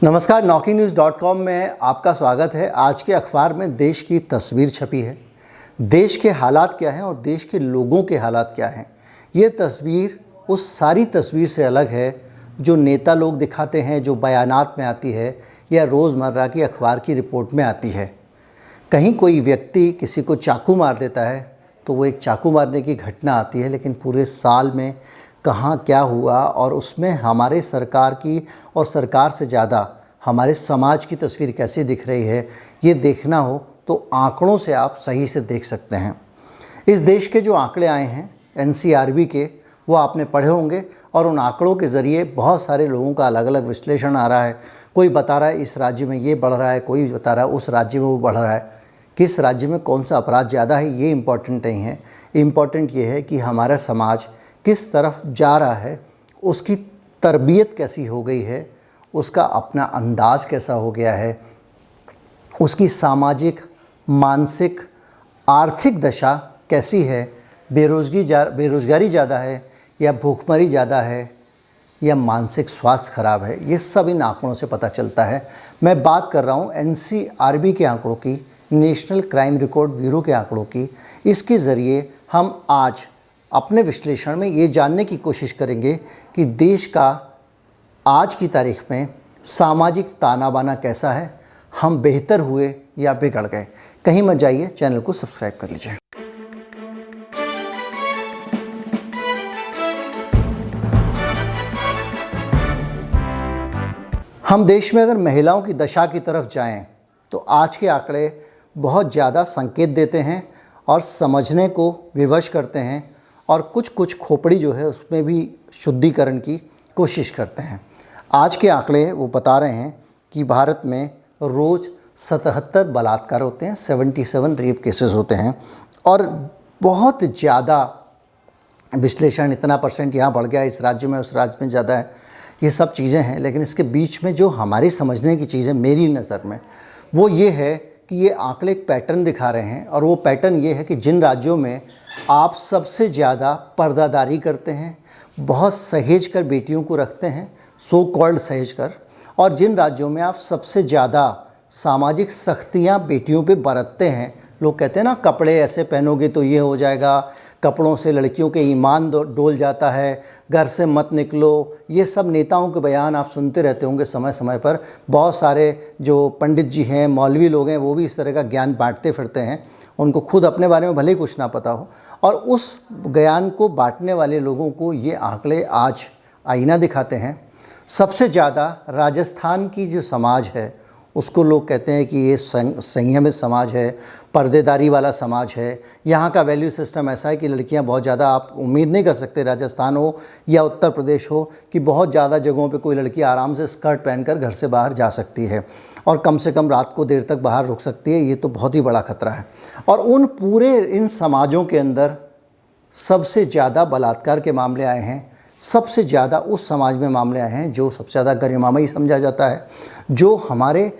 नमस्कार, naukinews.com में आपका स्वागत है। आज के अखबार में देश की तस्वीर छपी है। देश के हालात क्या हैं और देश के लोगों के हालात क्या हैं। ये तस्वीर उस सारी तस्वीर से अलग है जो नेता लोग दिखाते हैं, जो बयानात में आती है या रोज़मर्रा की अखबार की रिपोर्ट में आती है। कहीं कोई व्यक्ति किसी को चाकू मार देता है तो वो एक चाकू मारने की घटना आती है, लेकिन पूरे साल में कहाँ क्या हुआ और उसमें हमारे सरकार की और सरकार से ज़्यादा हमारे समाज की तस्वीर कैसी दिख रही है, ये देखना हो तो आंकड़ों से आप सही से देख सकते हैं। इस देश के जो आंकड़े आए हैं एनसीआरबी के, वो आपने पढ़े होंगे और उन आंकड़ों के ज़रिए बहुत सारे लोगों का अलग अलग विश्लेषण आ रहा है। कोई बता रहा है इस राज्य में ये बढ़ रहा है, कोई बता रहा है उस राज्य में वो बढ़ रहा है। किस राज्य में कौन सा अपराध ज़्यादा है ये इम्पॉर्टेंट नहीं है। इम्पॉर्टेंट ये है कि हमारा समाज किस तरफ जा रहा है, उसकी तरबियत कैसी हो गई है, उसका अपना अंदाज़ कैसा हो गया है, उसकी सामाजिक, मानसिक, आर्थिक दशा कैसी है, बेरोज़गारी ज़्यादा है या भूखमरी ज़्यादा है या मानसिक स्वास्थ्य खराब है, ये सब इन आंकड़ों से पता चलता है। मैं बात कर रहा हूँ एनसीआरबी के आंकड़ों की, नेशनल क्राइम रिकॉर्ड ब्यूरो के आंकड़ों की। इसके ज़रिए हम आज अपने विश्लेषण में ये जानने की कोशिश करेंगे कि देश का आज की तारीख में सामाजिक ताना बाना कैसा है, हम बेहतर हुए या बिगड़ गए। कहीं मत जाइए, चैनल को सब्सक्राइब कर लीजिए। हम देश में अगर महिलाओं की दशा की तरफ जाएं तो आज के आंकड़े बहुत ज़्यादा संकेत देते हैं और समझने को विवश करते हैं और कुछ खोपड़ी जो है उसमें भी शुद्धिकरण की कोशिश करते हैं। आज के आंकड़े वो बता रहे हैं कि भारत में रोज़ 77 बलात्कार होते हैं, 77 रेप केसेस होते हैं और बहुत ज़्यादा विश्लेषण, इतना परसेंट यहाँ बढ़ गया, इस राज्य में उस राज्य में ज़्यादा है, ये सब चीज़ें हैं। लेकिन इसके बीच में जो हमारी समझने की चीज़ है मेरी नज़र में, वो ये है कि ये आंकड़े एक पैटर्न दिखा रहे हैं और वो पैटर्न ये है कि जिन राज्यों में आप सबसे ज़्यादा पर्दादारी करते हैं, बहुत सहेज कर बेटियों को रखते हैं, सो कॉल्ड सहेज कर, और जिन राज्यों में आप सबसे ज़्यादा सामाजिक सख्तियाँ बेटियों पे बरतते हैं, लोग कहते हैं ना कपड़े ऐसे पहनोगे तो ये हो जाएगा, कपड़ों से लड़कियों के ईमान डोल जाता है, घर से मत निकलो, ये सब नेताओं के बयान आप सुनते रहते होंगे समय समय पर। बहुत सारे जो पंडित जी हैं, मौलवी लोग हैं, वो भी इस तरह का ज्ञान बांटते फिरते हैं। उनको खुद अपने बारे में भले ही कुछ ना पता हो, और उस ज्ञान को बांटने वाले लोगों को ये आंकड़े आज आईना दिखाते हैं। सबसे ज़्यादा राजस्थान की जो समाज है उसको लोग कहते हैं कि ये संयमित समाज है, पर्देदारी वाला समाज है। यहाँ का वैल्यू सिस्टम ऐसा है कि लड़कियाँ बहुत ज़्यादा, आप उम्मीद नहीं कर सकते राजस्थान हो या उत्तर प्रदेश हो कि बहुत ज़्यादा जगहों पे कोई लड़की आराम से स्कर्ट पहनकर घर से बाहर जा सकती है और कम से कम रात को देर तक बाहर रुक सकती है। ये तो बहुत ही बड़ा खतरा है। और इन समाजों के अंदर सबसे ज़्यादा बलात्कार के मामले आए हैं, सबसे ज़्यादा उस समाज में मामले आए हैं जो सबसे ज़्यादा गरिमामयी समझा जाता है, जो हमारे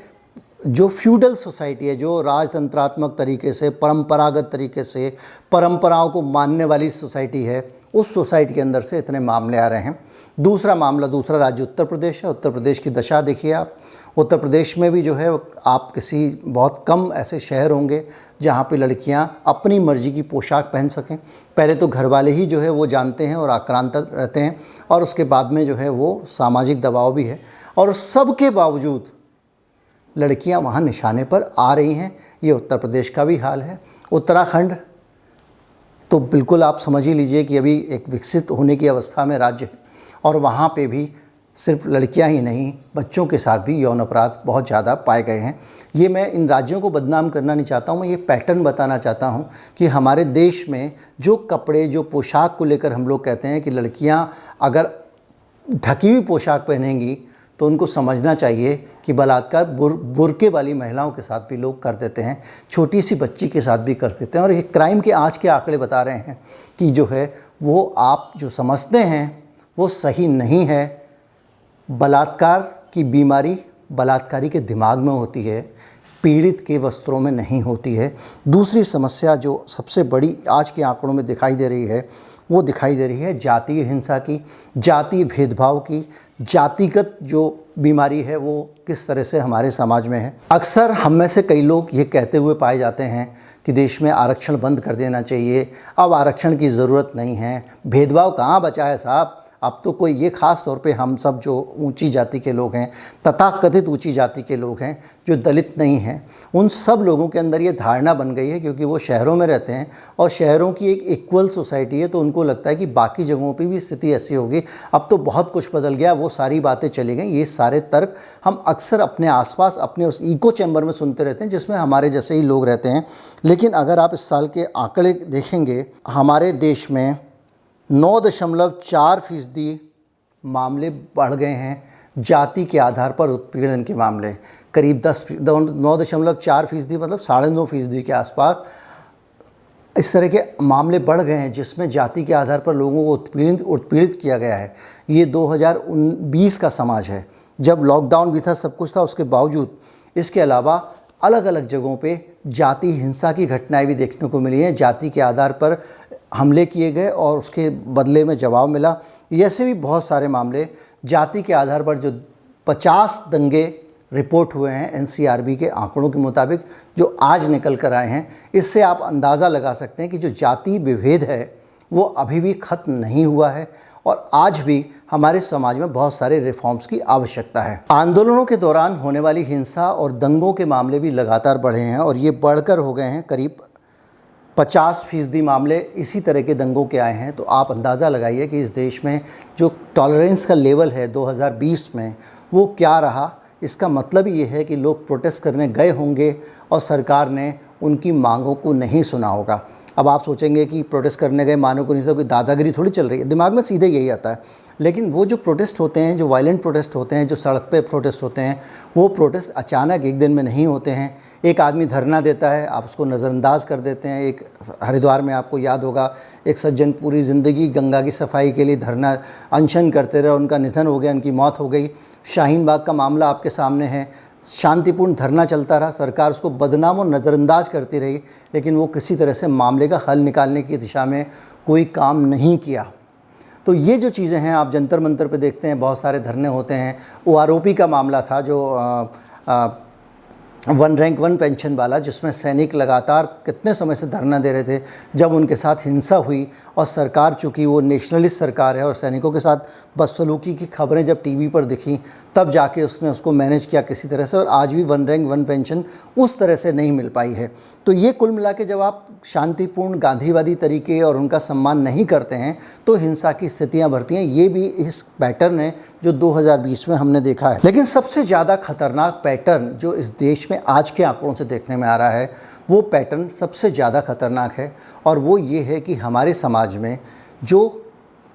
जो फ्यूडल सोसाइटी है, जो राजतंत्रात्मक तरीके से, परंपरागत तरीके से परंपराओं को मानने वाली सोसाइटी है, उस सोसाइटी के अंदर से इतने मामले आ रहे हैं। दूसरा राज्य उत्तर प्रदेश है। उत्तर प्रदेश की दशा देखिए आप। उत्तर प्रदेश में भी जो है, आप किसी बहुत कम ऐसे शहर होंगे जहाँ पे लड़कियाँ अपनी मर्ज़ी की पोशाक पहन सकें। पहले तो घर वाले ही जो है वो जानते हैं और आक्रांत रहते हैं, और उसके बाद में जो है वो सामाजिक दबाव भी है, और सब के बावजूद लड़कियां वहाँ निशाने पर आ रही हैं। ये उत्तर प्रदेश का भी हाल है। उत्तराखंड तो बिल्कुल आप समझ ही लीजिए कि अभी एक विकसित होने की अवस्था में राज्य है, और वहाँ पे भी सिर्फ लड़कियां ही नहीं, बच्चों के साथ भी यौन अपराध बहुत ज़्यादा पाए गए हैं। ये मैं इन राज्यों को बदनाम करना नहीं चाहता हूँ, मैं ये पैटर्न बताना चाहता हूँ कि हमारे देश में जो कपड़े, जो पोशाक को लेकर हम लोग कहते हैं कि लड़कियाँ अगर ढकी हुई पोशाक पहनेंगी तो उनको समझना चाहिए कि बलात्कार बुर्के वाली महिलाओं के साथ भी लोग कर देते हैं, छोटी सी बच्ची के साथ भी कर देते हैं। और ये क्राइम के आज के आंकड़े बता रहे हैं कि जो है वो आप जो समझते हैं वो सही नहीं है। बलात्कार की बीमारी बलात्कारी के दिमाग में होती है, पीड़ित के वस्त्रों में नहीं होती है। दूसरी समस्या जो सबसे बड़ी आज के आंकड़ों में दिखाई दे रही है, वो दिखाई दे रही है जातीय हिंसा की, जातीय भेदभाव की, जातिगत जो बीमारी है वो किस तरह से हमारे समाज में है। अक्सर हम में से कई लोग ये कहते हुए पाए जाते हैं कि देश में आरक्षण बंद कर देना चाहिए, अब आरक्षण की ज़रूरत नहीं है, भेदभाव कहाँ बचा है साहब, अब तो कोई, ये ख़ास तौर पे हम सब जो ऊंची जाति के लोग हैं, तथाकथित ऊंची जाति के लोग हैं, जो दलित नहीं हैं, उन सब लोगों के अंदर ये धारणा बन गई है, क्योंकि वो शहरों में रहते हैं और शहरों की एक इक्वल सोसाइटी है, तो उनको लगता है कि बाकी जगहों पे भी स्थिति ऐसी होगी, अब तो बहुत कुछ बदल गया, वो सारी बातें चली गई। ये सारे तर्क हम अक्सर अपने आसपास अपने उस इको चैम्बर में सुनते रहते हैं जिसमें हमारे जैसे ही लोग रहते हैं। लेकिन अगर आप इस साल के आंकड़े देखेंगे, हमारे देश में 9.4% मामले बढ़ गए हैं जाति के आधार पर उत्पीड़न के मामले। करीब 9.4% मतलब 9.5% के आसपास इस तरह के मामले बढ़ गए हैं जिसमें जाति के आधार पर लोगों को उत्पीड़ित किया गया है। ये 2020 का समाज है, जब लॉकडाउन भी था, सब कुछ था, उसके बावजूद इसके अलावा अलग अलग जगहों पे जाति हिंसा की घटनाएं भी देखने को मिली हैं। जाति के आधार पर हमले किए गए और उसके बदले में जवाब मिला। ऐसे भी बहुत सारे मामले जाति के आधार पर, जो 50 दंगे रिपोर्ट हुए हैं एनसीआरबी के आंकड़ों के मुताबिक, जो आज निकल कर आए हैं। इससे आप अंदाज़ा लगा सकते हैं कि जो जाति विभेद है वो अभी भी ख़त्म नहीं हुआ है और आज भी हमारे समाज में बहुत सारे रिफॉर्म्स की आवश्यकता है। आंदोलनों के दौरान होने वाली हिंसा और दंगों के मामले भी लगातार बढ़े हैं और ये बढ़कर हो गए हैं, करीब 50% मामले इसी तरह के दंगों के आए हैं। तो आप अंदाज़ा लगाइए कि इस देश में जो टॉलरेंस का लेवल है 2020 में वो क्या रहा। इसका मतलब ये है कि लोग प्रोटेस्ट करने गए होंगे और सरकार ने उनकी मांगों को नहीं सुना होगा। अब आप सोचेंगे कि प्रोटेस्ट करने गए मानों को नहीं, तो कोई दादागिरी थोड़ी चल रही है, दिमाग में सीधे यही आता है। लेकिन वो जो प्रोटेस्ट होते हैं, जो वायलेंट प्रोटेस्ट होते हैं, जो सड़क पे प्रोटेस्ट होते हैं, वो प्रोटेस्ट अचानक एक दिन में नहीं होते हैं। एक आदमी धरना देता है, आप उसको नज़रअंदाज कर देते हैं। एक हरिद्वार में आपको याद होगा, एक सज्जन पूरी ज़िंदगी गंगा की सफाई के लिए धरना अनशन करते रहे, उनका निधन हो गया, उनकी मौत हो गई। शाहीन बाग का मामला आपके सामने है, शांतिपूर्ण धरना चलता रहा, सरकार उसको बदनाम और नज़रअंदाज करती रही, लेकिन वो किसी तरह से मामले का हल निकालने की दिशा में कोई काम नहीं किया। तो ये जो चीज़ें हैं, आप जंतर मंतर पे देखते हैं, बहुत सारे धरने होते हैं। ओआरओपी का मामला था, जो 1 रैंक 1 पेंशन वाला, जिसमें सैनिक लगातार कितने समय से धरना दे रहे थे। जब उनके साथ हिंसा हुई और सरकार, चूँकि वो नेशनलिस्ट सरकार है और सैनिकों के साथ बदसलूकी की खबरें जब टीवी पर दिखी, तब जाके उसने उसको मैनेज किया किसी तरह से, और आज भी 1 रैंक 1 पेंशन उस तरह से नहीं मिल पाई है। तो ये कुल मिला के जब आप शांतिपूर्ण गांधीवादी तरीके और उनका सम्मान नहीं करते हैं तो हिंसा की स्थितियाँ बढ़ती हैं। ये भी इस पैटर्न है जो 2020 में हमने देखा है। लेकिन सबसे ज़्यादा खतरनाक पैटर्न जो इस देश में आज के आंकड़ों से देखने में आ रहा है, वो पैटर्न सबसे ज़्यादा खतरनाक है, और वो ये है कि हमारे समाज में जो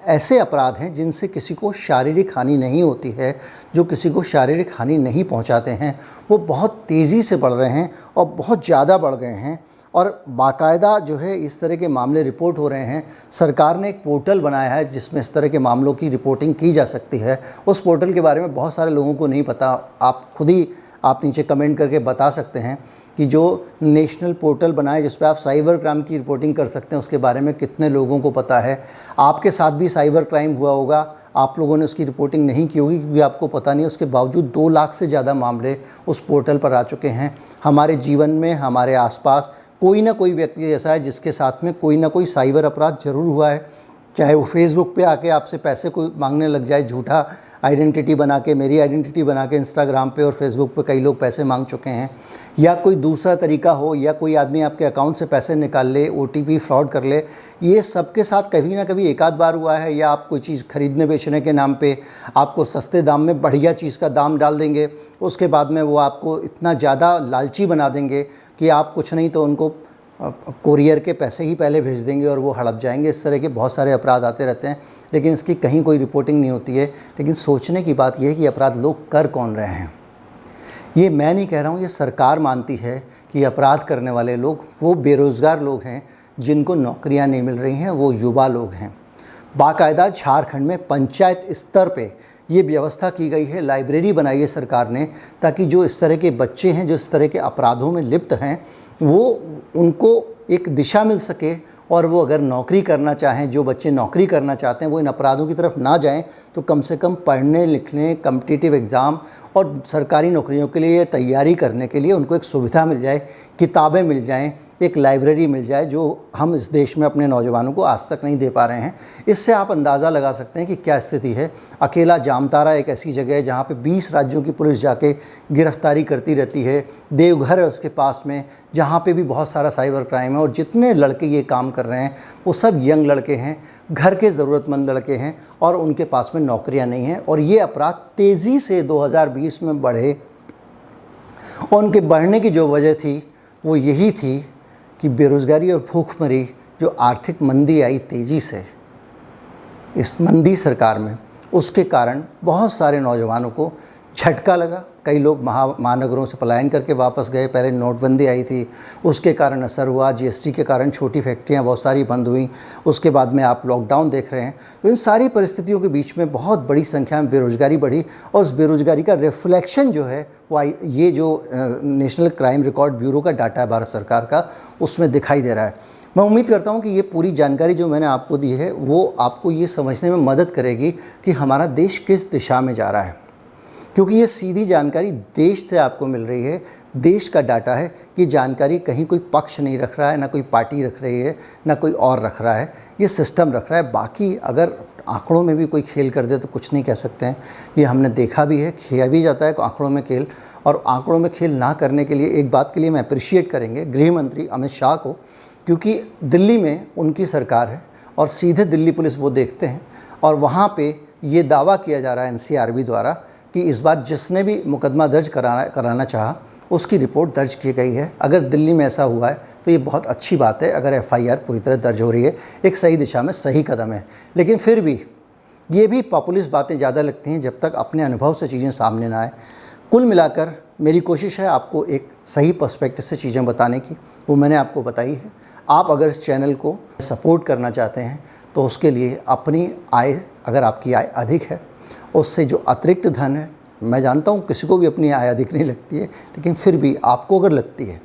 ऐसे अपराध हैं जिनसे किसी को शारीरिक हानि नहीं होती है, जो किसी को शारीरिक हानि नहीं पहुंचाते हैं, वो बहुत तेज़ी से बढ़ रहे हैं और बहुत ज़्यादा बढ़ गए हैं। और बाकायदा जो है इस तरह के मामले रिपोर्ट हो रहे हैं। सरकार ने एक पोर्टल बनाया है जिसमें इस तरह के मामलों की रिपोर्टिंग की जा सकती है। उस पोर्टल के बारे में बहुत सारे लोगों को नहीं पता। आप खुद ही नीचे कमेंट करके बता सकते हैं कि जो नेशनल पोर्टल बनाए जिस पे आप साइबर क्राइम की रिपोर्टिंग कर सकते हैं, उसके बारे में कितने लोगों को पता है। आपके साथ भी साइबर क्राइम हुआ होगा, आप लोगों ने उसकी रिपोर्टिंग नहीं की होगी क्योंकि आपको पता नहीं। उसके बावजूद 2 लाख से ज़्यादा मामले उस पोर्टल पर आ चुके हैं। हमारे जीवन में, हमारे आसपास कोई ना कोई व्यक्ति ऐसा है जिसके साथ में कोई ना कोई साइबर अपराध ज़रूर हुआ है। चाहे वो फेसबुक पे आके आपसे पैसे कोई मांगने लग जाए, झूठा आइडेंटिटी बना के, मेरी आइडेंटिटी बना के इंस्टाग्राम पे और फेसबुक पे कई लोग पैसे मांग चुके हैं, या कोई दूसरा तरीका हो, या कोई आदमी आपके अकाउंट से पैसे निकाल ले, OTP फ्रॉड कर ले। ये सबके साथ कभी ना कभी एक आध बार हुआ है। या आप कोई चीज़ खरीदने बेचने के नाम पे आपको सस्ते दाम में बढ़िया चीज़ का दाम डाल देंगे, उसके बाद में वो आपको इतना ज़्यादा लालची बना देंगे कि आप कुछ नहीं तो उनको कोरियर के पैसे ही पहले भेज देंगे और वो हड़प जाएंगे। इस तरह के बहुत सारे अपराध आते रहते हैं, लेकिन इसकी कहीं कोई रिपोर्टिंग नहीं होती है। लेकिन सोचने की बात यह है कि अपराध लोग कर कौन रहे हैं। ये मैं नहीं कह रहा हूँ, ये सरकार मानती है कि अपराध करने वाले लोग वो बेरोज़गार लोग हैं जिनको नौकरियाँ नहीं मिल रही हैं, वो युवा लोग हैं। बाकायदा झारखंड में पंचायत स्तर पे ये व्यवस्था की गई है, लाइब्रेरी बनाई है सरकार ने, ताकि जो इस तरह के बच्चे हैं, जो इस तरह के अपराधों में लिप्त हैं, वो उनको एक दिशा मिल सके और वो अगर नौकरी करना चाहें, जो बच्चे नौकरी करना चाहते हैं वो इन अपराधों की तरफ ना जाएं, तो कम से कम पढ़ने लिखने, कॉम्पिटिटिव एग्ज़ाम और सरकारी नौकरियों के लिए तैयारी करने के लिए उनको एक सुविधा मिल जाए, किताबें मिल जाएं, एक लाइब्रेरी मिल जाए, जो हम इस देश में अपने नौजवानों को आज तक नहीं दे पा रहे हैं। इससे आप अंदाज़ा लगा सकते हैं कि क्या स्थिति है। अकेला जामतारा एक ऐसी जगह है जहाँ पे 20 राज्यों की पुलिस जाके गिरफ्तारी करती रहती है। देवघर है उसके पास में, जहाँ पे भी बहुत सारा साइबर क्राइम है, और जितने लड़के ये काम कर रहे हैं वो सब यंग लड़के हैं, घर के ज़रूरतमंद लड़के हैं, और उनके पास में नौकरियाँ नहीं हैं। और ये अपराध तेज़ी से 2020 में बढ़े, और उनके बढ़ने की जो वजह थी वो यही थी कि बेरोज़गारी और भूखमरी, जो आर्थिक मंदी आई तेज़ी से इस मंदी सरकार में, उसके कारण बहुत सारे नौजवानों को झटका लगा। कई लोग महानगरों से पलायन करके वापस गए। पहले नोटबंदी आई थी, उसके कारण असर हुआ। जीएसटी के कारण छोटी फैक्ट्रियां बहुत सारी बंद हुई। उसके बाद में आप लॉकडाउन देख रहे हैं। तो इन सारी परिस्थितियों के बीच में बहुत बड़ी संख्या में बेरोज़गारी बढ़ी, और उस बेरोज़गारी का रिफ्लेक्शन जो है वो ये जो नेशनल क्राइम रिकॉर्ड ब्यूरो का डाटा है भारत सरकार का, उसमें दिखाई दे रहा है। मैं उम्मीद करता हूं कि ये पूरी जानकारी जो मैंने आपको दी है वो आपको ये समझने में मदद करेगी कि हमारा देश किस दिशा में जा रहा है, क्योंकि ये सीधी जानकारी देश से आपको मिल रही है। देश का डाटा है। ये जानकारी कहीं कोई पक्ष नहीं रख रहा है, ना कोई पार्टी रख रही है, ना कोई और रख रहा है, ये सिस्टम रख रहा है। बाकी अगर आंकड़ों में भी कोई खेल कर दे तो कुछ नहीं कह सकते हैं। ये हमने देखा भी है, किया भी जाता है आंकड़ों में खेल। और आंकड़ों में खेल ना करने के लिए एक बात के लिए मैं अप्रिशिएट करेंगे गृह मंत्री अमित शाह को, क्योंकि दिल्ली में उनकी सरकार है और सीधे दिल्ली पुलिस वो देखते हैं, और वहाँ पे ये दावा किया जा रहा है एनसीआरबी द्वारा कि इस बार जिसने भी मुकदमा दर्ज कराना चाहा उसकी रिपोर्ट दर्ज की गई है। अगर दिल्ली में ऐसा हुआ है तो ये बहुत अच्छी बात है। अगर एफआईआर पूरी तरह दर्ज हो रही है, एक सही दिशा में सही कदम है। लेकिन फिर भी ये भी पॉपुलिस्ट बातें ज़्यादा लगती हैं जब तक अपने अनुभव से चीज़ें सामने ना आए। कुल मिलाकर मेरी कोशिश है आपको एक सही पर्सपेक्टिव से चीज़ें बताने की, वो मैंने आपको बताई है। आप अगर इस चैनल को सपोर्ट करना चाहते हैं तो उसके लिए अपनी आय, अगर आपकी आय अधिक है, उससे जो अतिरिक्त धन है, मैं जानता हूँ किसी को भी अपनी आय अधिक नहीं लगती है, लेकिन फिर भी आपको अगर लगती है,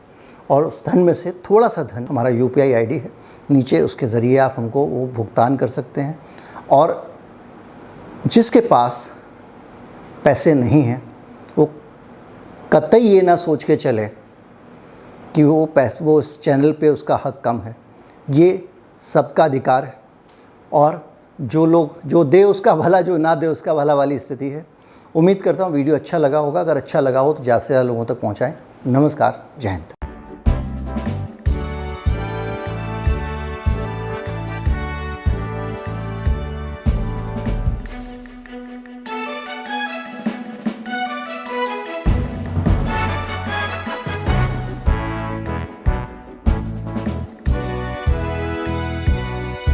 और उस धन में से थोड़ा सा धन हमारा UPI ID है नीचे, उसके ज़रिए आप हमको वो भुगतान कर सकते हैं। और जिसके पास पैसे नहीं हैं वो कतई ये ना सोच के चले कि वो इस चैनल पे उसका हक कम है। ये सबका अधिकार है, और जो दे उसका भला, जो ना दे उसका भला वाली स्थिति है। उम्मीद करता हूँ वीडियो अच्छा लगा होगा। अगर अच्छा लगा हो तो ज़्यादा से ज़्यादा लोगों तक पहुँचाएँ। नमस्कार, जय हिंद।